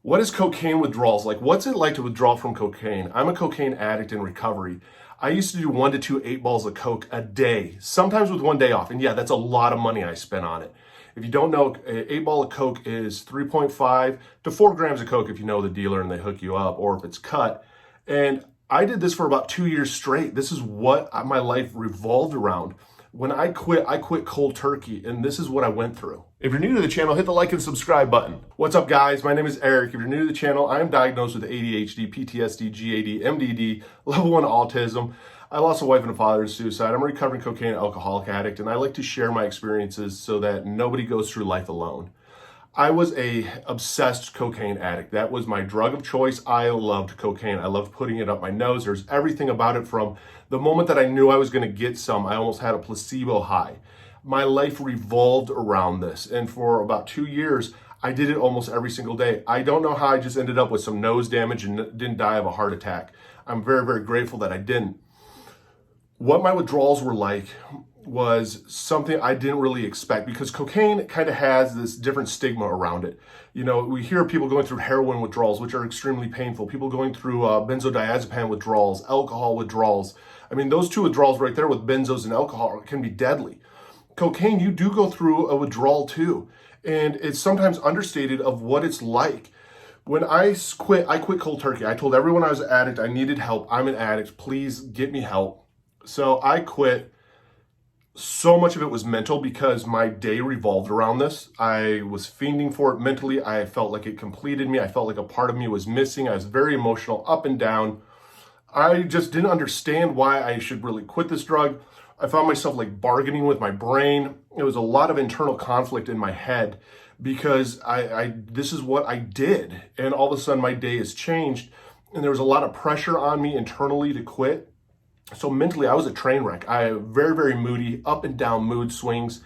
What is cocaine withdrawals like? What's it like to withdraw from cocaine? I'm a cocaine addict in recovery. I used to do 1 to 2 8 balls of coke a day, sometimes with 1 day off. And yeah, that's a lot of money I spent on it. If you don't know, an 8 ball of coke is 3.5 to 4 grams of coke if you know the dealer and they hook you up, or if it's cut. And I did this for about 2 years straight. This is what my life revolved around. When I quit cold turkey, and this is what I went through. If you're new to the channel, hit the like and subscribe button. What's up, guys? My name is Eric. If you're new to the channel, I am diagnosed with ADHD, PTSD, GAD, MDD, level 1 autism. I lost a wife and a father to suicide. I'm a recovering cocaine and alcoholic addict, and I like to share my experiences so that nobody goes through life alone. I was a obsessed cocaine addict. That was my drug of choice. I loved cocaine. I loved putting it up my nose. There's everything about it. From the moment that I knew I was going to get some, I almost had a placebo high. My life revolved around this. And for about 2 years, I did it almost every single day. I don't know how I just ended up with some nose damage and didn't die of a heart attack. I'm very, very grateful that I didn't. What my withdrawals were like was something I didn't really expect, because cocaine kind of has this different stigma around it. You know, we hear people going through heroin withdrawals, which are extremely painful. People going through benzodiazepine withdrawals, alcohol withdrawals. I mean, those two withdrawals right there with benzos and alcohol can be deadly. Cocaine, you do go through a withdrawal too. And it's sometimes understated of what it's like. When I quit cold turkey. I told everyone I was an addict, I needed help. I'm an addict, please get me help. So I quit. So much of it was mental because my day revolved around this. I was fiending for it mentally. I felt like it completed me. I felt like a part of me was missing. I was very emotional, up and down. I just didn't understand why I should really quit this drug. I found myself like bargaining with my brain. It was a lot of internal conflict in my head because this is what I did. And all of a sudden my day has changed. And there was a lot of pressure on me internally to quit. So mentally, I was a train wreck. I very, very moody, up and down mood swings,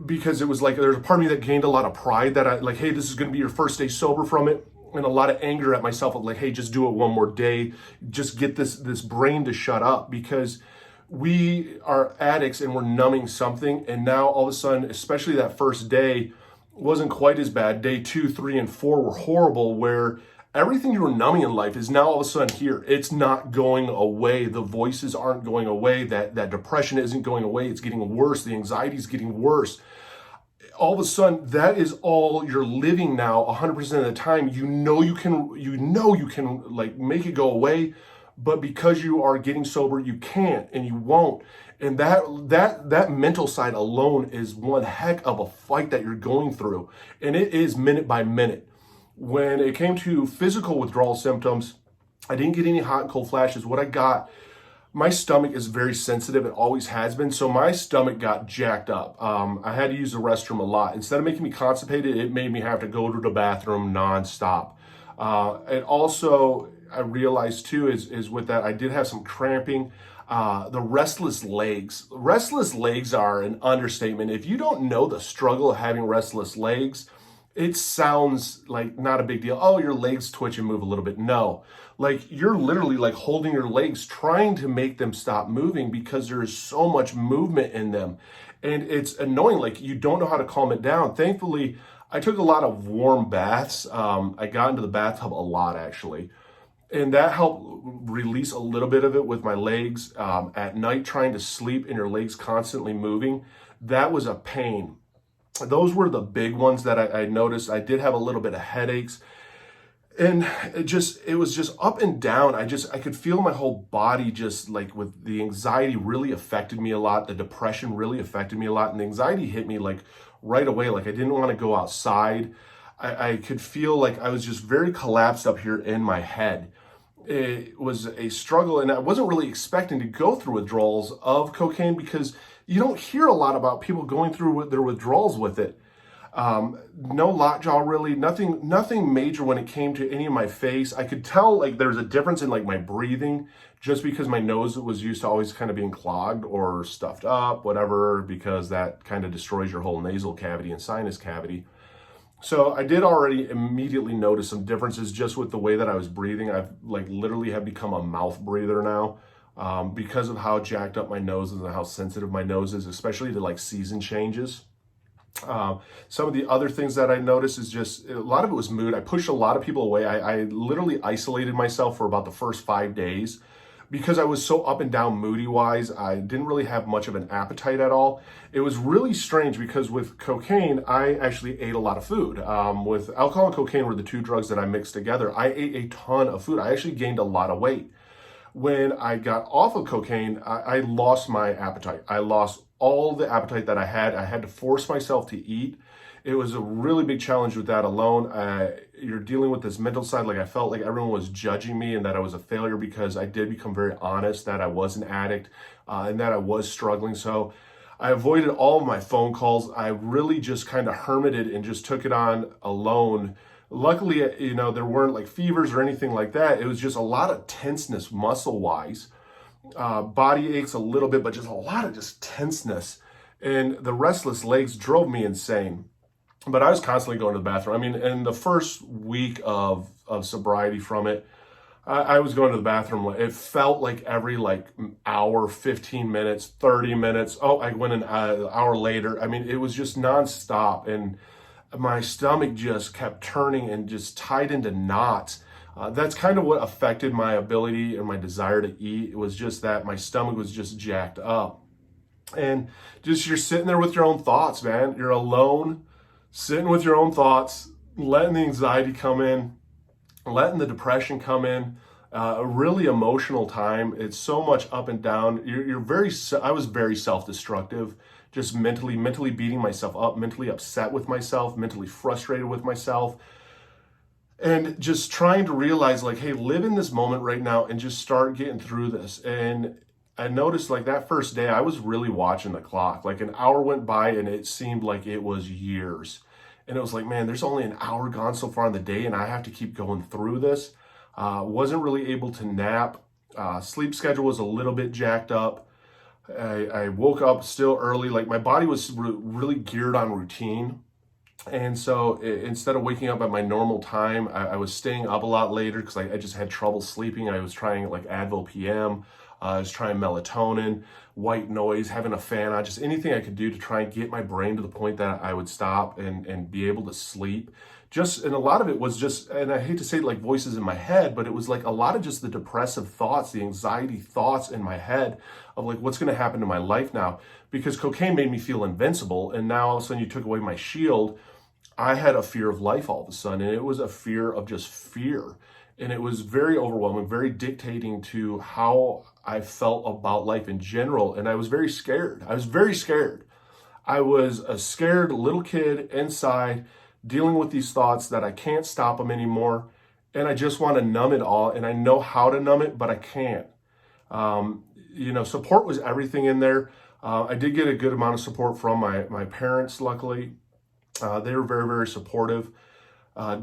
because it was like there's a part of me that gained a lot of pride that I like, hey, this is going to be your first day sober from it, and a lot of anger at myself of like, hey, just do it one more day, just get this brain to shut up, because we are addicts and we're numbing something. And now all of a sudden, especially that first day wasn't quite as bad. Day 2, 3, and 4 were horrible, where everything you were numbing in life is now all of a sudden here. It's not going away. The voices aren't going away. That depression isn't going away. It's getting worse. The anxiety is getting worse. All of a sudden, that is all you're living now 100% of the time. You know you can like make it go away, but because you are getting sober, you can't and you won't. And that mental side alone is one heck of a fight that you're going through. And it is minute by minute. When it came to physical withdrawal symptoms, I didn't get any hot and cold flashes. What I got, my stomach is very sensitive. It always has been. So my stomach got jacked up. I had to use the restroom a lot. Instead of making me constipated, it made me have to go to the bathroom nonstop. And also, I realized too, is with that, I did have some cramping. The restless legs. Restless legs are an understatement. If you don't know the struggle of having restless legs, it sounds like not a big deal. Oh, your legs twitch and move a little bit. No, like you're literally like holding your legs, trying to make them stop moving because there is so much movement in them. And it's annoying. Like you don't know how to calm it down. Thankfully, I took a lot of warm baths. I got into the bathtub a lot actually. And that helped release a little bit of it with my legs. At night, trying to sleep and your legs constantly moving, that was a pain. Those were the big ones that I noticed. I did have a little bit of headaches, and it was just up and down. I could feel my whole body, just like with the anxiety really affected me a lot. The depression really affected me a lot. And the anxiety hit me like right away. Like I didn't want to go outside. I could feel like I was just very collapsed up here in my head. It was a struggle, and I wasn't really expecting to go through withdrawals of cocaine, because you don't hear a lot about people going through their withdrawals with it. No lockjaw, really, nothing major when it came to any of my face. I could tell like there's a difference in like my breathing, just because my nose was used to always kind of being clogged or stuffed up, whatever, because that kind of destroys your whole nasal cavity and sinus cavity. So I did already immediately notice some differences just with the way that I was breathing. I've like literally have become a mouth breather now, because of how jacked up my nose is and how sensitive my nose is, especially to like season changes. Some of the other things that I noticed is just a lot of it was mood. I pushed a lot of people away. I literally isolated myself for about the first 5 days because I was so up and down moody wise. I didn't really have much of an appetite at all. It was really strange because with cocaine, I actually ate a lot of food. With alcohol and cocaine were the two drugs that I mixed together. I ate a ton of food. I actually gained a lot of weight. When I got off of cocaine, I lost my appetite. I lost all the appetite that I had. I had to force myself to eat. It was a really big challenge with that alone. You're dealing with this mental side. Like I felt like everyone was judging me and that I was a failure because I did become very honest that I was an addict and that I was struggling. So I avoided all of my phone calls. I really just kind of hermited and just took it on alone. Luckily, there weren't like fevers or anything like that. It was just a lot of tenseness muscle-wise. Body aches a little bit, but just a lot of just tenseness. And the restless legs drove me insane. But I was constantly going to the bathroom. I mean, in the first week of sobriety from it, I was going to the bathroom. It felt like every hour, 15 minutes, 30 minutes. Oh, I went an hour later. I mean, it was just nonstop. And my stomach just kept turning and just tied into knots. That's kind of what affected my ability and my desire to eat. It was just that my stomach was just jacked up. And just you're sitting there with your own thoughts, man. You're alone, sitting with your own thoughts, letting the anxiety come in, letting the depression come in. A really emotional time. It's so much up and down. I was very self-destructive, just mentally beating myself up, mentally upset with myself, mentally frustrated with myself. And just trying to realize hey, live in this moment right now and just start getting through this. And I noticed that first day, I was really watching the clock. An hour went by and it seemed like it was years. And it was man, there's only an hour gone so far in the day and I have to keep going through this. Wasn't really able to nap. Sleep schedule was a little bit jacked up. I woke up still early. My body was really geared on routine. And so instead of waking up at my normal time, I was staying up a lot later because I just had trouble sleeping. I was trying Advil PM. I was trying melatonin, white noise, having a fan on, just anything I could do to try and get my brain to the point that I would stop and be able to sleep. And a lot of it was just, and I hate to say voices in my head, but it was a lot of just the depressive thoughts, the anxiety thoughts in my head of what's going to happen to my life now, because cocaine made me feel invincible. And now all of a sudden you took away my shield. I had a fear of life all of a sudden, and it was a fear of just fear. And it was very overwhelming, very dictating to how I felt about life in general. And I was very scared. I was very scared. I was a scared little kid inside dealing with these thoughts that I can't stop them anymore. And I just want to numb it all. And I know how to numb it, but I can't. Support was everything in there. I did get a good amount of support from my parents, luckily. They were very, very supportive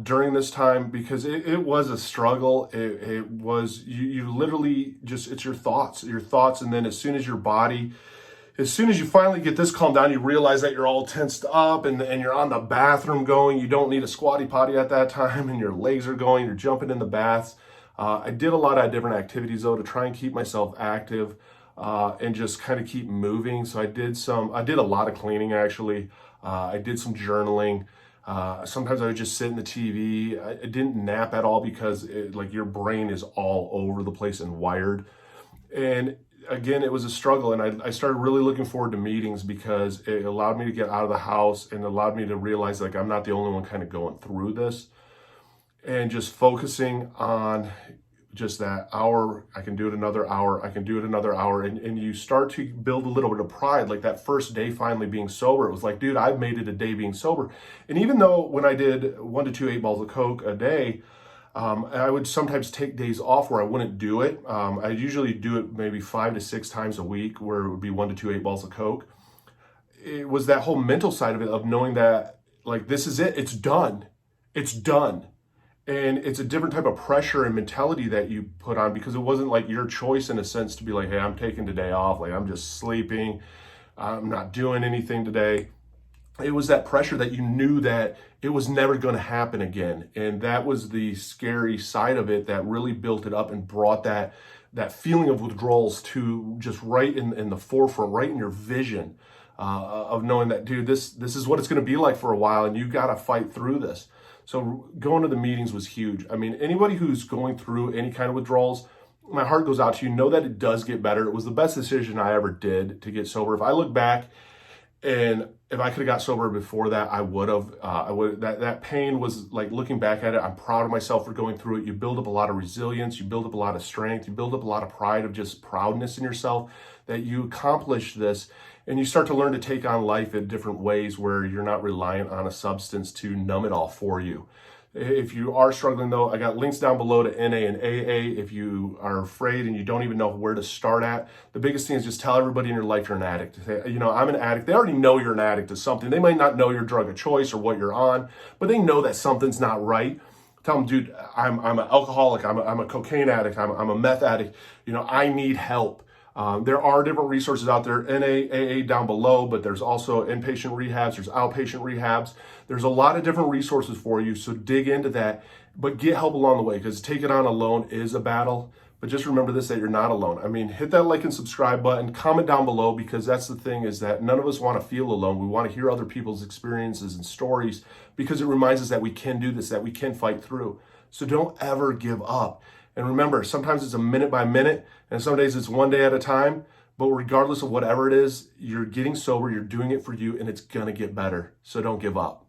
during this time because it was a struggle. It was, you literally just, it's your thoughts. And then as soon as you finally get this calmed down, you realize that you're all tensed up and you're on the bathroom going. You don't need a squatty potty at that time and your legs are going, you're jumping in the baths. I did a lot of different activities though to try and keep myself active and just kind of keep moving. So I did a lot of cleaning actually. I did some journaling. Sometimes I would just sit in the TV. I didn't nap at all because your brain is all over the place and wired. And again, it was a struggle. And I started really looking forward to meetings because it allowed me to get out of the house and allowed me to realize I'm not the only one kind of going through this. And just focusing on just that hour, I can do it another hour, I can do it another hour. And you start to build a little bit of pride, that first day finally being sober. It was dude, I've made it a day being sober. And even though when I did 1 to 2 8 balls of Coke a day, I would sometimes take days off where I wouldn't do it. I usually do it maybe 5 to 6 times a week where it would be 1 to 2 8 balls of Coke. It was that whole mental side of it, of knowing that this is it, it's done. It's done. And it's a different type of pressure and mentality that you put on because it wasn't your choice in a sense to be hey, I'm taking today off. I'm just sleeping. I'm not doing anything today. It was that pressure that you knew that it was never going to happen again. And that was the scary side of it that really built it up and brought that feeling of withdrawals to just right in the forefront, right in your vision. of knowing that, dude, this is what it's going to be like for a while, and you got to fight through this. So going to the meetings was huge. I mean, anybody who's going through any kind of withdrawals, my heart goes out to you. Know that it does get better. It was the best decision I ever did to get sober. If I look back, and if I could have got sober before that, I would have. That pain was like, looking back at it, I'm proud of myself for going through it. You build up a lot of resilience. You build up a lot of strength. You build up a lot of pride, of just proudness in yourself that you accomplished this. And you start to learn to take on life in different ways where you're not reliant on a substance to numb it all for you. If you are struggling, though, I got links down below to NA and AA. If you are afraid and you don't even know where to start at, the biggest thing is just tell everybody in your life you're an addict. Say, I'm an addict. They already know you're an addict to something. They might not know your drug of choice or what you're on, but they know that something's not right. Tell them, dude, I'm an alcoholic. I'm a cocaine addict. I'm a meth addict. I need help. There are different resources out there, NAAA down below, but there's also inpatient rehabs, there's outpatient rehabs. There's a lot of different resources for you, so dig into that, but get help along the way, because taking it on alone is a battle. But just remember this, that you're not alone. I mean, hit that like and subscribe button, comment down below, because that's the thing, is that none of us want to feel alone. We want to hear other people's experiences and stories, because it reminds us that we can do this, that we can fight through. So don't ever give up. And remember, sometimes it's a minute by minute, and some days it's one day at a time. But regardless of whatever it is, you're getting sober, you're doing it for you, and it's going to get better. So don't give up.